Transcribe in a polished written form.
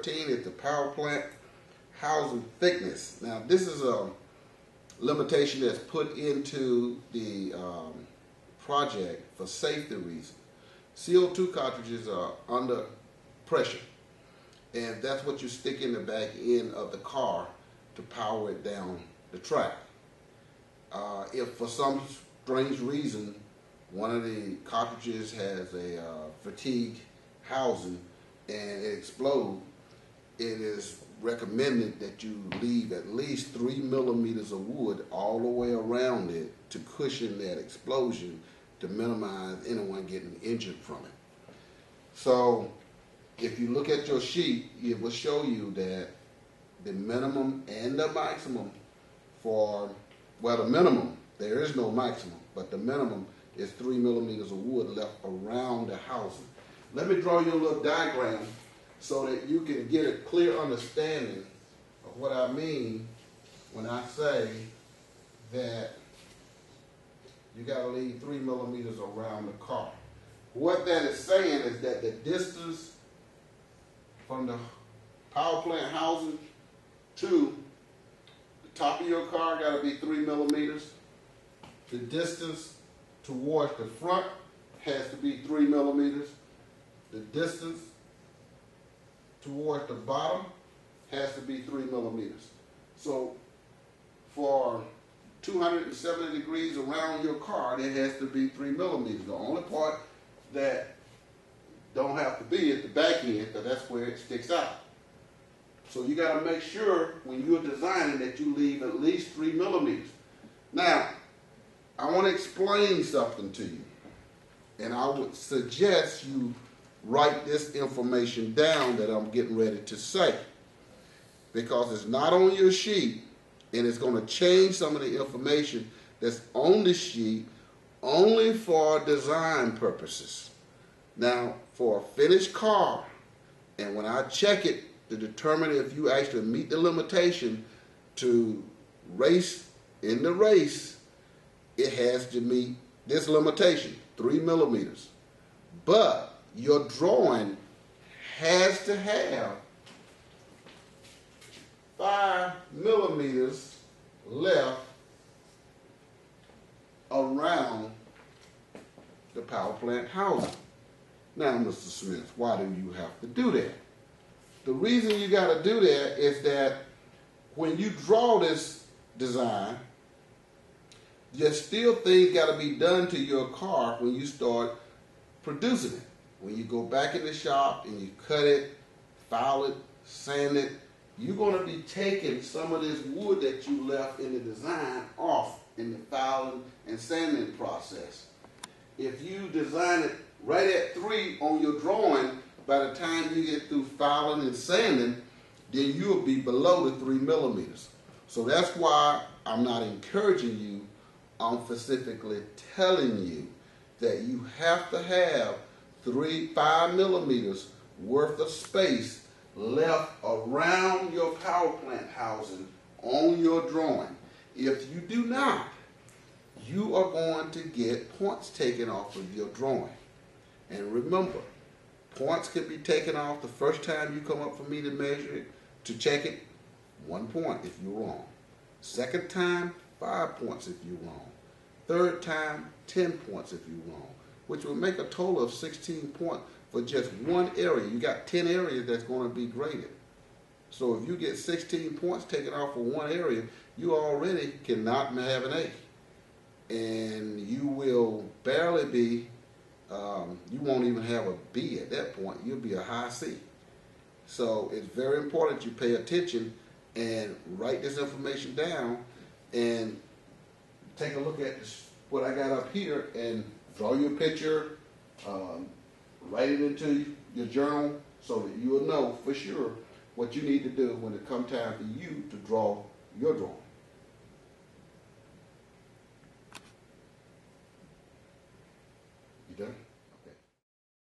13 is the power plant housing thickness. Now this is a limitation that's put into the project for safety reasons. CO2 cartridges are under pressure, and that's what you stick in the back end of the car to power it down the track. If for some strange reason one of the cartridges has a fatigue housing and it explodes, it is recommended that you leave at least 3 millimeters of wood all the way around it to cushion that explosion, to minimize anyone getting injured from it. So if you look at your sheet, it will show you that the minimum and the maximum for, well, the minimum, there is no maximum, but the minimum is 3 millimeters of wood left around the housing. Let me draw you a little diagram so that you can get a clear understanding of what I mean when I say that you got to leave 3 millimeters around the car. What that is saying is that the distance from the power plant housing to the top of your car got to be 3 millimeters. The distance towards the front has to be 3 millimeters. The distance towards the bottom has to be 3 millimeters. So for 270 degrees around your car, there has to be 3 millimeters. The only part that don't have to be at the back end, because that's where it sticks out. So you got to make sure when you're designing that you leave at least 3 millimeters. Now, I want to explain something to you, and I would suggest you write this information down that I'm getting ready to say, because it's not on your sheet, and it's going to change some of the information that's on the sheet only for design purposes. Now, for a finished car, and when I check it to determine if you actually meet the limitation to race in the race, it has to meet this limitation, 3 millimeters. But your drawing has to have 5 millimeters left around the power plant housing. Now, Mr. Smith, why do you have to do that? The reason you got to do that is that when you draw this design, there's still things got to be done to your car when you start producing it. When you go back in the shop and you cut it, file it, sand it, you're going to be taking some of this wood that you left in the design off in the filing and sanding process. If you design it right at 3 on your drawing, by the time you get through filing and sanding, then you'll be below the 3 millimeters. So that's why I'm not encouraging you. I'm specifically telling you that you have to have 5 millimeters worth of space left around your power plant housing on your drawing. If you do not, you are going to get points taken off of your drawing. And remember, points can be taken off the first time you come up for me to measure it, to check it, 1 point if you're wrong. Second time, 5 points if you're wrong. Third time, 10 points if you're wrong, which will make a total of 16 points for just one area. You got 10 areas that's going to be graded. So if you get 16 points taken off for one area, you already cannot have an A. And you will barely be, you won't even have a B at that point. You'll be a high C. So it's very important you pay attention and write this information down and take a look at what I got up here and draw your picture, write it into your journal so that you will know for sure what you need to do when it comes time for you to draw your drawing.